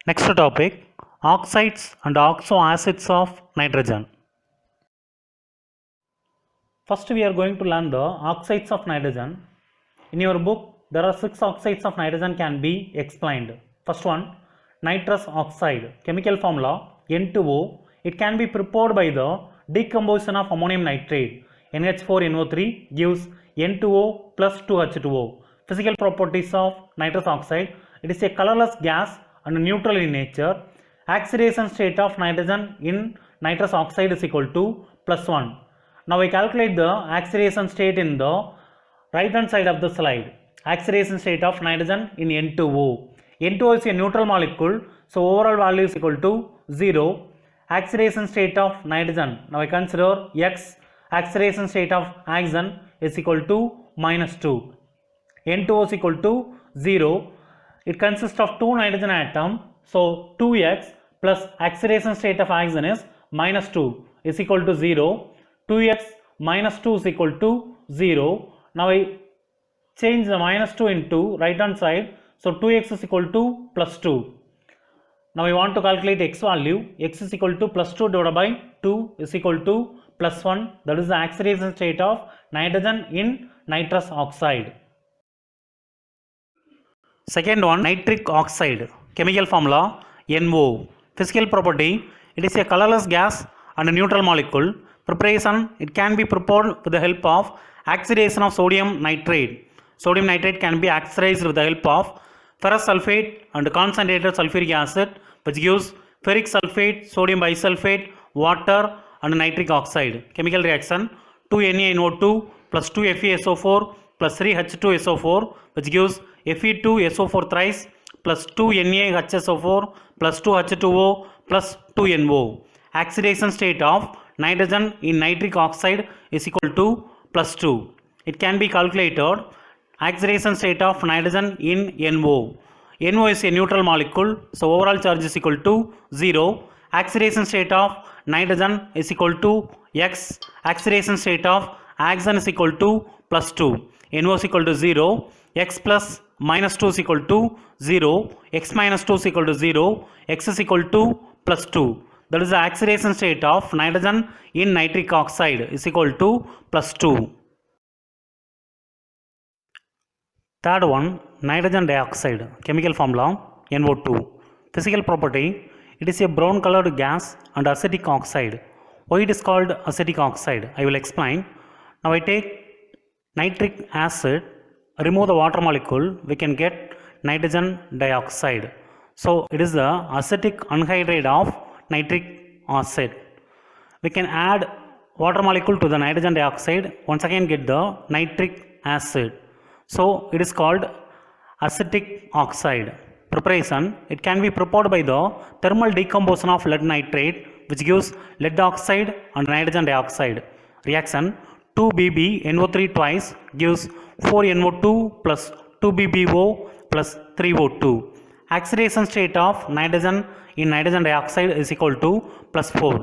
Next topic, oxides and oxo acids of nitrogen. First we are going to learn the oxides of nitrogen. In your book there are 6 oxides of nitrogen can be explained. First one, nitrous oxide. Chemical formula N2O. It can be prepared by the decomposition of ammonium nitrate. NH4NO3 gives N2O plus 2H2O. Physical properties of nitrous oxide. It is a colorless gas and neutral in nature. Oxidation state of nitrogen in nitrous oxide is equal to +1. Now we calculate the oxidation state in the right hand side of the slide. Oxidation state of nitrogen in N2O. N2O is a neutral molecule, so overall value is equal to 0. Oxidation state of nitrogen. Now I consider X. Oxidation state of oxygen is equal to -2. N2O is equal to 0. It consists of 2 nitrogen atoms. So 2x plus oxidation state of oxygen is -2 is equal to 0. 2x minus 2 is equal to 0. Now I change the -2 into right hand side. So 2x is equal to +2. Now we want to calculate x value. X is equal to +2 divided by 2 is equal to +1. That is the oxidation state of nitrogen in nitrous oxide. Second one, nitric oxide. Chemical formula NO. Physical property, it is a colorless gas and a neutral molecule. Preparation, it can be prepared with the help of oxidation of sodium nitrate. Sodium nitrate can be oxidized with the help of ferrous sulfate and concentrated sulfuric acid, which gives ferric sulfate, sodium bisulfate, water and nitric oxide. Chemical reaction, 2NaNO2 plus 2FeSO4 plus 3H2SO4, which gives Fe2SO4 thrice plus 2NaHSO4 plus 2H2O plus 2NO. Oxidation state of nitrogen in nitric oxide is equal to +2. It can be calculated. Oxidation state of nitrogen in NO. NO is a neutral molecule, so overall charge is equal to 0. Oxidation state of nitrogen is equal to X. Oxidation state of oxygen is equal to +2. NO is equal to 0. X plus -2 is equal to 0. X minus 2 is equal to 0. X is equal to +2. That is the oxidation state of nitrogen in nitric oxide is equal to +2. Third one, nitrogen dioxide. Chemical formula NO2. Physical property, it is a brown colored gas and acetic oxide. Why it is called acetic oxide? I will explain. Now I take nitric acid, remove the water molecule, we can get nitrogen dioxide. So it is the acetic anhydride of nitric acid. We can add water molecule to the nitrogen dioxide, once again get the nitric acid. So it is called acetic oxide. Preparation, it can be prepared by the thermal decomposition of lead nitrate, which gives lead oxide and nitrogen dioxide. Reaction, 2BbNO3 twice gives 4NO2 plus 2BbO plus 3O2. Oxidation state of nitrogen in nitrogen dioxide is equal to +4.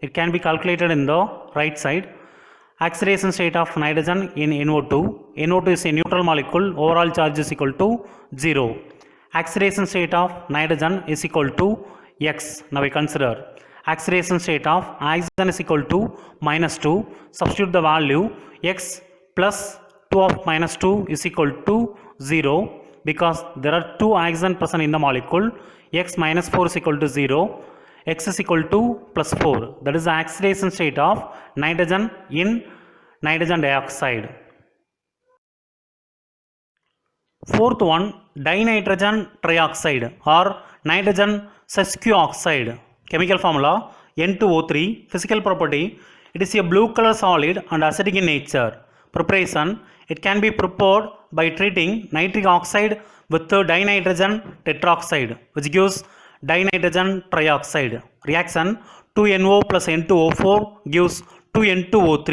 It can be calculated in the right side. Oxidation state of nitrogen in NO2. NO2 is a neutral molecule. Overall charge is equal to 0. Oxidation state of nitrogen is equal to X. Now we consider oxidation state of oxygen is equal to -2. Substitute the value. X plus 2 of -2 is equal to 0 because there are 2 oxygen present in the molecule. X minus 4 is equal to 0. X is equal to +4. That is the oxidation state of nitrogen in nitrogen dioxide. Fourth one, dinitrogen trioxide or nitrogen sesquioxide. Chemical formula N2O3. Physical property, it is a blue color solid and acidic in nature. Preparation, it can be prepared by treating nitric oxide with dinitrogen tetroxide, which gives dinitrogen trioxide. Reaction, 2NO plus N2O4 gives 2N2O3.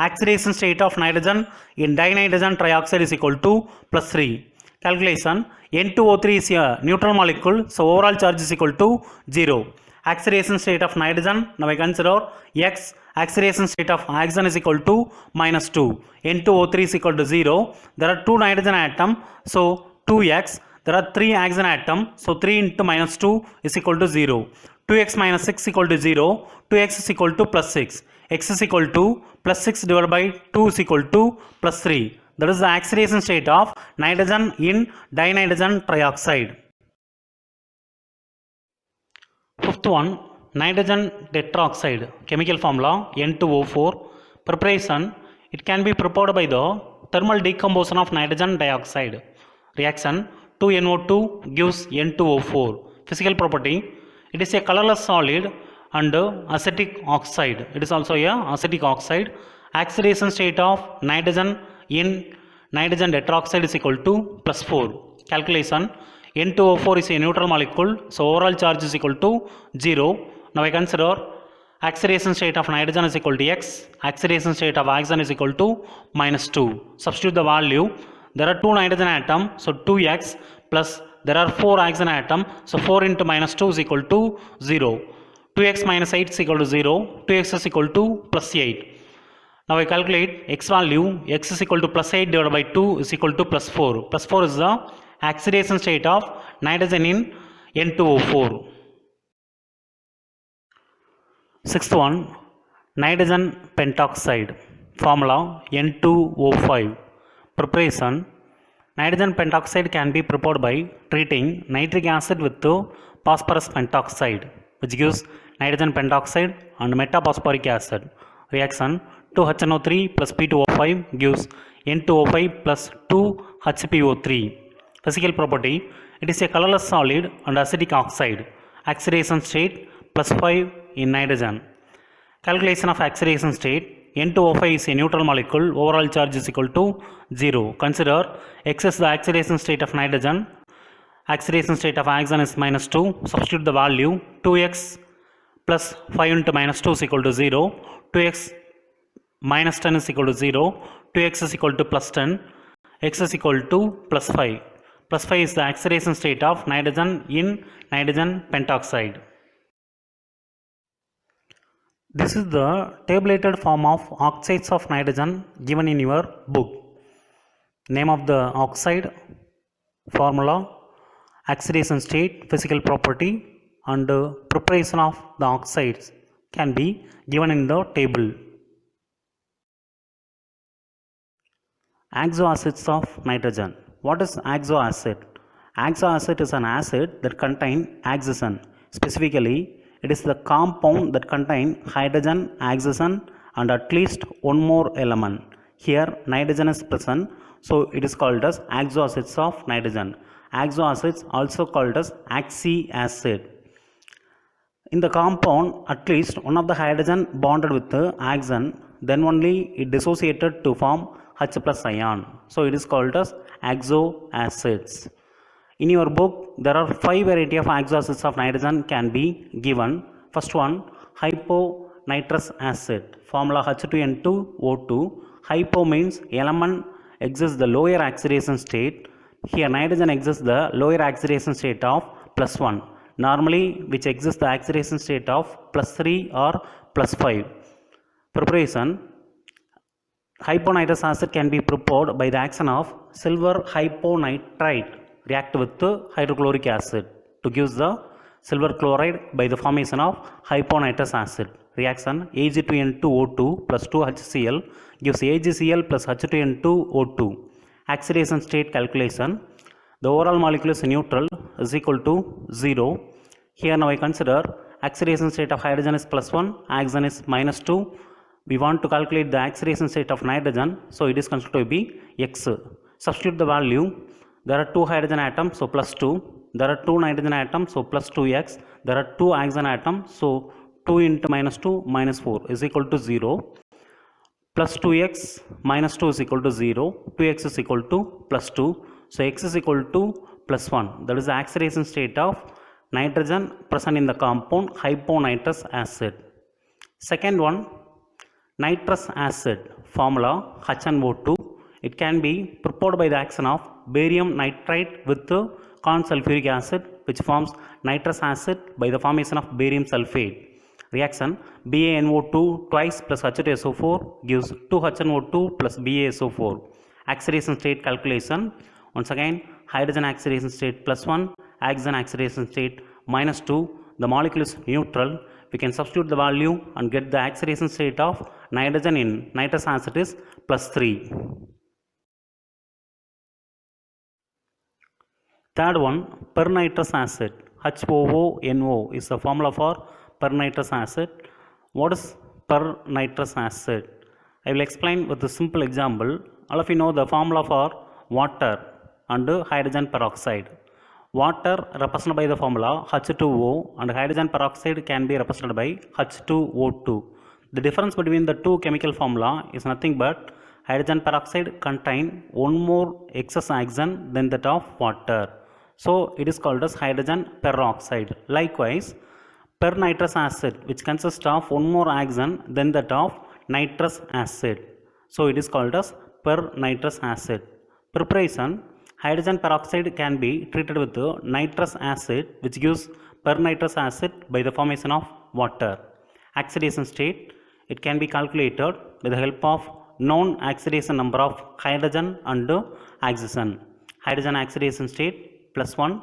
Oxidation state of nitrogen in dinitrogen trioxide is equal to +3. Calculation, N2O3 is a neutral molecule, so overall charge is equal to 0. Oxidation state of nitrogen, now I consider X. Oxidation state of oxygen is equal to -2. N2O3 is equal to 0. There are 2 nitrogen atoms, so 2x. there are 3 oxygen atoms, so 3 into minus 2 is equal to 0. 2x minus 6 equal to 0, 2x is equal to plus 6. X is equal to plus 6 divided by 2 is equal to plus 3. That is the oxidation state of nitrogen in dinitrogen trioxide. Fifth one, nitrogen tetroxide. Chemical formula N2O4. Preparation, it can be prepared by the thermal decomposition of nitrogen dioxide. Reaction, 2NO2 gives N2O4. Physical property, it is a colorless solid and acetic oxide. It is also a acetic oxide. Oxidation state of nitrogen in nitrogen tetroxide is equal to plus 4. Calculation, N2O4 is a neutral molecule, so overall charge is equal to 0. Now I consider oxidation state of nitrogen is equal to x, oxidation state of oxygen is equal to minus 2. Substitute the value. There are 2 nitrogen atoms, so 2x plus there are 4 oxygen atoms, so 4 into minus 2 is equal to 0. 2x minus 8 is equal to 0, 2x is equal to plus 8. Now I calculate x value, x is equal to plus 8 divided by 2 is equal to plus 4. Plus 4 is the oxidation state of nitrogen in N2O4. Sixth one, nitrogen pentoxide. Formula N2O5. Preparation, nitrogen pentoxide can be prepared by treating nitric acid with phosphorus pentoxide, which gives nitrogen pentoxide and metaphosphoric acid. Reaction, 2HNO3 plus P2O5 gives N2O5 plus 2HPO3. Physical property, it is a colorless solid and acetic oxide. Oxidation state plus 5 in nitrogen. Calculation of oxidation state, N2O5 is a neutral molecule, overall charge is equal to 0. Consider X is the oxidation state of nitrogen, oxidation state of oxygen is minus 2. Substitute the value, 2x plus 5 into minus 2 is equal to 0, 2x minus 10 is equal to 0, 2x is equal to plus 10, x is equal to plus 5. Plus 5 is the oxidation state of nitrogen in nitrogen pentoxide. This is the tabulated form of oxides of nitrogen given in your book. Name of the oxide, formula, oxidation state, physical property and preparation of the oxides can be given in the table. Oxoacids of nitrogen. What is oxoacid? Oxoacid is an acid that contains oxygen. Specifically, it is the compound that contains hydrogen, oxygen and at least one more element. Here nitrogen is present, so it is called as oxoacids of nitrogen. Oxoacids also called as oxyacid. In the compound, at least one of the hydrogen bonded with the oxygen, then only it dissociated to form H plus ion. So it is called as oxoacids. In your book, there are 5 varieties of oxoacids of nitrogen can be given. First one, hyponitrous acid. Formula H2N2O2. Hypo means element exists the lower oxidation state. Here nitrogen exists the lower oxidation state of plus 1. Normally, which exists the oxidation state of plus 3 or plus 5. Preparation. Hyponitrous acid can be prepared by the action of silver hyponitrite react with hydrochloric acid to give the silver chloride by the formation of hyponitrous acid. Reaction, Ag2N2O2 plus 2HCl gives AgCl plus H2N2O2. Oxidation state calculation, the overall molecule is neutral is equal to 0. Here now I consider oxidation state of hydrogen is plus 1, oxygen is minus 2. We want to calculate the oxidation state of nitrogen, so it is considered to be X. Substitute the value. There are 2 hydrogen atoms, so plus 2. There are 2 nitrogen atoms, so plus 2x. There are 2 oxygen atoms, so 2 into minus 2 minus 4 is equal to 0. Plus 2x minus 2 is equal to 0. 2x is equal to plus 2. So x is equal to plus 1. That is the oxidation state of nitrogen present in the compound hyponitrous acid. Second one, nitrous acid. Formula HNO2. It can be prepared by the action of barium nitrite with corn sulfuric acid, which forms nitrous acid by the formation of barium sulfate. Reaction, BaNO2 twice plus H2SO4 gives 2HNO2 plus BaSO4. Oxidation state calculation. Once again, hydrogen oxidation state +1, oxygen oxidation state -2. The molecule is neutral. We can substitute the value and get the oxidation state of nitrogen in nitrous acid is +3. Third one, pernitrous acid. HOONO is the formula for pernitrous acid. What is pernitrous acid? I will explain with a simple example. All of you know the formula for water and hydrogen peroxide. Water represented by the formula H2O and hydrogen peroxide can be represented by H2O2. The difference between the two chemical formula is nothing but hydrogen peroxide contain one more excess oxygen than that of water. So it is called as hydrogen peroxide. Likewise, pernitrous acid, which consists of one more oxygen than that of nitrous acid. So it is called as pernitrous acid. Preparation: hydrogen peroxide can be treated with nitrous acid, which gives pernitrous acid by the formation of water. Oxidation state: it can be calculated with the help of known oxidation number of hydrogen and oxygen. Hydrogen oxidation state +1,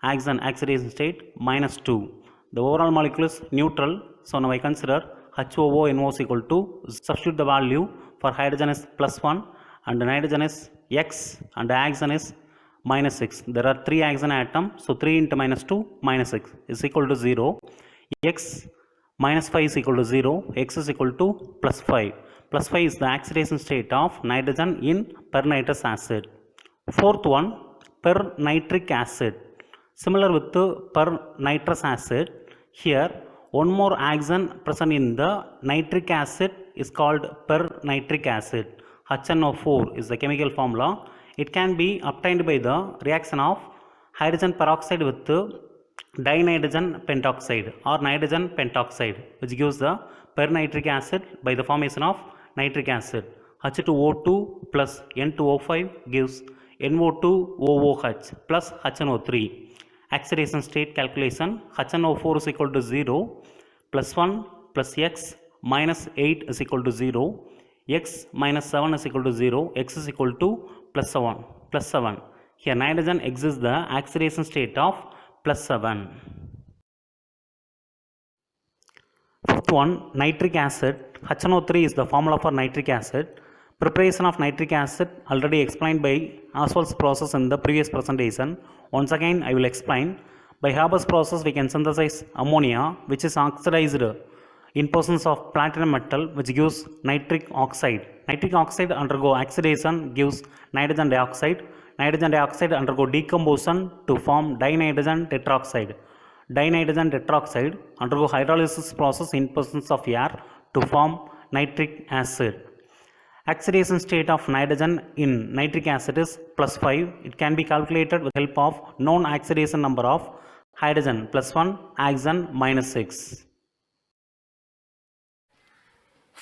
oxygen oxidation state -2. The overall molecule is neutral. So now I consider HOONO is equal to, substitute the value for hydrogen is +1 and nitrogen is X and oxygen is -6. There are 3 oxygen atoms. So 3 into -2 -6 is equal to 0. X -5 is equal to 0. X is equal to +5. +5 is the oxidation state of nitrogen in pernitrous acid. Fourth one, pernitric acid. Similar with the pernitrous acid, here one more oxygen present in the nitric acid is called pernitric acid. HNO4 is the chemical formula. It can be obtained by the reaction of hydrogen peroxide with dinitrogen pentoxide or nitrogen pentoxide, which gives the pernitric acid by the formation of nitric acid. H2O2 plus N2O5 gives NO2OOH plus HNO3. Oxidation state calculation: HNO4 is equal to 0, +1 plus X minus 8 is equal to 0, X minus 7 is equal to 0, X is equal to +7. Here nitrogen exists the oxidation state of +7. Fifth one, nitric acid. HNO3 is the formula for nitric acid. Preparation of nitric acid already explained by Oswald's process in the previous presentation. Once again I will explain. By Haber's process we can synthesize ammonia, which is oxidized in presence of platinum metal, which gives nitric oxide. Nitric oxide undergo oxidation gives nitrogen dioxide. Nitrogen dioxide undergo decomposition to form dinitrogen tetroxide. Dinitrogen tetroxide undergo hydrolysis process in presence of air to form nitric acid. Oxidation state of nitrogen in nitric acid is +5. It can be calculated with the help of known oxidation number of hydrogen +1, oxygen -6.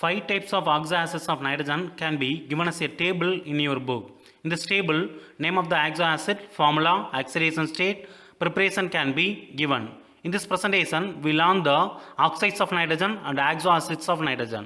5 types of oxoacids of nitrogen can be given as a table in your book. In this table, name of the oxoacid, formula, oxidation state, preparation can be given. In this presentation, we learn the oxides of nitrogen and oxoacids of nitrogen.